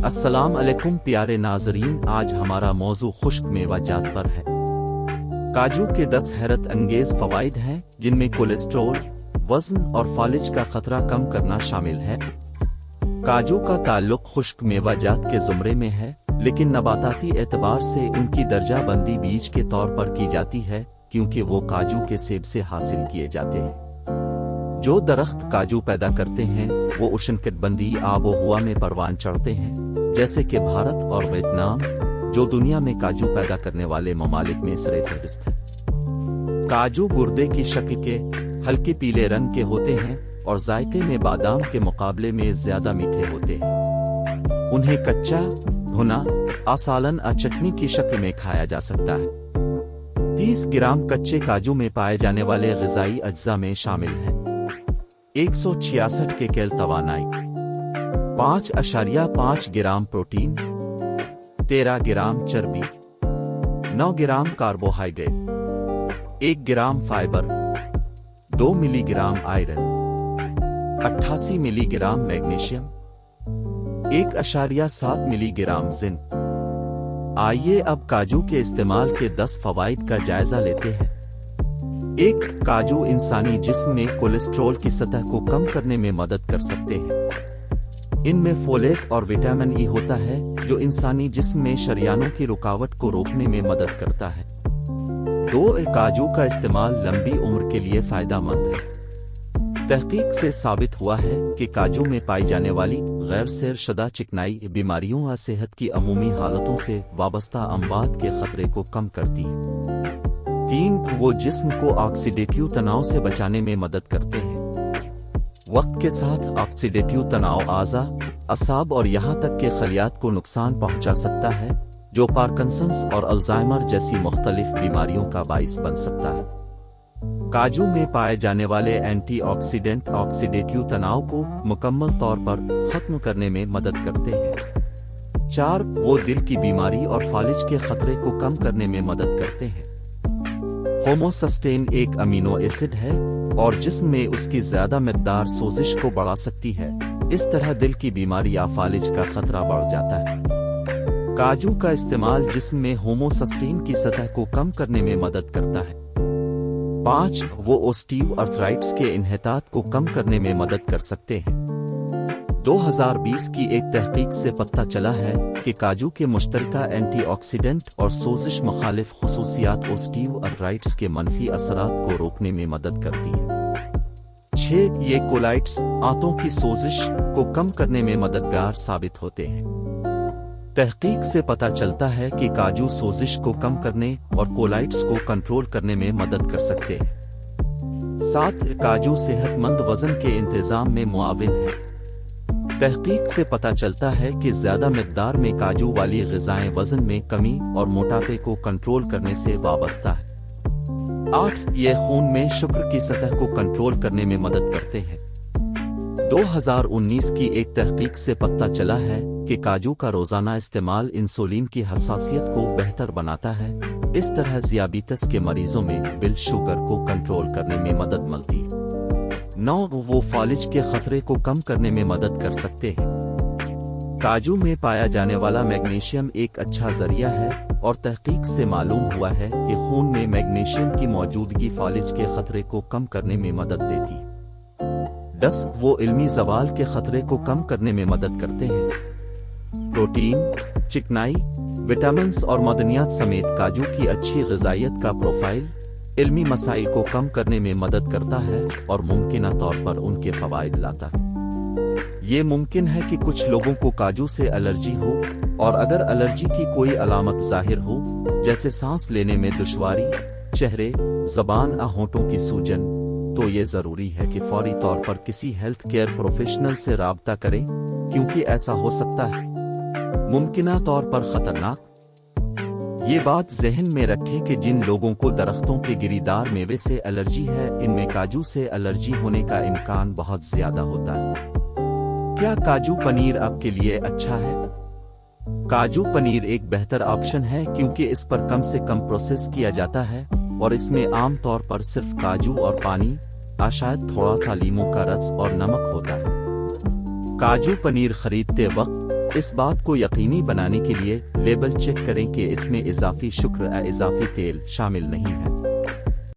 अस्सलाम अलैकुम प्यारे नाजरीन, आज हमारा मौजू खुश्क मेवा जात पर है। काजू के 10 हैरत अंगेज फवाइद हैं जिनमें कोलेस्ट्रॉल, वजन और फालिज का खतरा कम करना शामिल है। काजू का ताल्लुक खुश्क मेवा जात के जुमरे में है, लेकिन नबाताती एतबार से उनकी दर्जा बंदी बीज के तौर पर की जाती है क्योंकि वो काजू के सेब से हासिल किए जाते हैं। जो दरख्त काजू पैदा करते हैं वो उष्णकटिबंधीय आबोहवा में परवान चढ़ते हैं, जैसे कि भारत और वियतनाम, जो दुनिया में काजू पैदा करने वाले ममालिक में सरे-फहरिस्त हैं। काजू गुर्दे की शक्ल के हल्के पीले रंग के होते हैं और जायके में बादाम के मुकाबले में ज्यादा मीठे होते हैं। उन्हें कच्चा, भुना, सालन या चटनी की शक्ल में खाया जा सकता है। 30 ग्राम कच्चे काजू में पाए जाने वाले ग़िज़ाई अज्जा में शामिल हैं 166 केकैल तवानाई, 5.5 ग्राम प्रोटीन, 13 ग्राम चर्बी, 9 gram carbohydrate, 1 gram fibre, 2 milligram iron, 88 milligram magnesium, 1.7 milligram zinc. आइए अब काजू के इस्तेमाल के 10 फवाइद का जायजा लेते हैं। 1. काजू इंसानी जिस्म में कोलेस्ट्रॉल की सतह को कम करने में मदद कर सकते हैं। इनमें फोलेट और विटामिन ई होता है जो इंसानी जिस्म में शरियानों की रुकावट को रोकने में मदद करता है। 2. काजू का इस्तेमाल लंबी उम्र के लिए फायदेमंद है। तहकीक से साबित हुआ है कि काजू में पाई जाने वाली गैर सैरशुदा चिकनाई बीमारियों या सेहत की अमूमी हालतों से वाबस्ता अमवात के खतरे को कम करती है। 3. वो जिस्म को ऑक्सीडेटिव तनाव से बचाने में मदद करते हैं। वक्त के साथ ऑक्सीडेटिव तनाव आज़ा, असाब और यहाँ तक के खलियात को नुकसान पहुँचा सकता है, जो पार्किंसंस और अल्जाइमर जैसी मुख्तलिफ बीमारियों का बाइस बन सकता है। काजू में पाए जाने वाले एंटीऑक्सीडेंट ऑक्सीडेटिव तनाव को मुकम्मल तौर पर खत्म करने में मदद करते हैं। 4. वो दिल की बीमारी और फालिज के खतरे को कम करने में मदद करते हैं। होमोसिस्टेन एक अमीनो एसिड है और जिस्म में उसकी ज्यादा मिकदार सोजिश को बढ़ा सकती है। इस तरह दिल की बीमारी या फालिज का खतरा बढ़ जाता है। काजू का इस्तेमाल जिस्म में होमोसिस्टेन की सतह को कम करने में मदद करता है। 5. वो ऑस्टियो आर्थराइटिस के इन्हेतात को कम करने में मदद कर सकते हैं। 2020 की एक तहकीक से पता चला है कि काजू के मुश्तरका एंटीऑक्सीडेंट और सोजिश मुखालिफ खुसूसियात ऑस्टियो आर्थराइटिस के मनफी असरात को रोकने में मदद करती है। 6. ये कोलाइट्स आंतों की सोजिश को कम करने में मददगार साबित होते हैं। तहकीक से पता चलता है कि काजू सोजिश को कम करने और कोलाइट्स को कंट्रोल करने में मदद कर सकते हैं। 7. काजू सेहतमंद वजन के इंतजाम में मुआविन है। तहकीक से पता चलता है कि ज्यादा मिकदार में काजू वाली ग़िज़ाएं वजन में कमी और मोटापे को कंट्रोल करने से वाबस्ता है। 8. ये खून में शुगर की सतह को कंट्रोल करने में मदद करते हैं। 2019 की एक तहकीक से पता चला है कि काजू का रोजाना इस्तेमाल इंसुलिन की हसासियत को बेहतर बनाता है। इस तरह ज़ियाबीतस के मरीजों में ब्लड शुगर को कंट्रोल करने में मदद मिलती है। 9. वो फालिज के खतरे को कम करने में मदद कर सकते हैं। काजू में पाया जाने वाला मैग्नीशियम एक अच्छा जरिया है और तहकीक से मालूम हुआ है कि खून में मैग्नीशियम की मौजूदगी फालिज के खतरे को कम करने में मदद देती है। 10. वो इल्मी ज़वाल के खतरे को कम करने में मदद करते हैं। प्रोटीन, चिकनाई, विटामिन्स और मदनियात समेत काजू की अच्छी ग़िज़ाइयत का प्रोफाइल इल्मी मसाइल को कम करने में मदद करता है और मुमकिना तौर पर उनके फवाइद लाता है। ये मुमकिन है कि कुछ लोगों को काजू से एलर्जी हो, और अगर एलर्जी की कोई अलामत जाहिर हो, जैसे सांस लेने में दुश्वारी, चेहरे, ज़बान या होंठों की सूजन, तो ये ज़रूरी है कि फौरी तौर पर किसी हेल्थ केयर प्रोफेशनल से राब्ता करें, क्योंकि ऐसा हो सकता है मुमकिना तौर पर खतरनाक। ये बात ज़हन में रखें कि जिन लोगों को दरख्तों के गिरीदार मेवे से एलर्जी है, इनमें काजू से एलर्जी होने का इम्कान बहुत ज्यादा होता है। क्या काजू पनीर आपके लिए अच्छा है? काजू पनीर एक बेहतर ऑप्शन है क्योंकि इस पर कम से कम प्रोसेस किया जाता है और इसमें आम तौर पर सिर्फ काजू और पानी, शायद थोड़ा सा लीमू का रस और नमक होता है। काजू पनीर खरीदते वक्त اس بات کو یقینی بنانے کے لیے لیبل چیک کریں کہ اس میں اضافی شکر یا اضافی تیل شامل نہیں ہے۔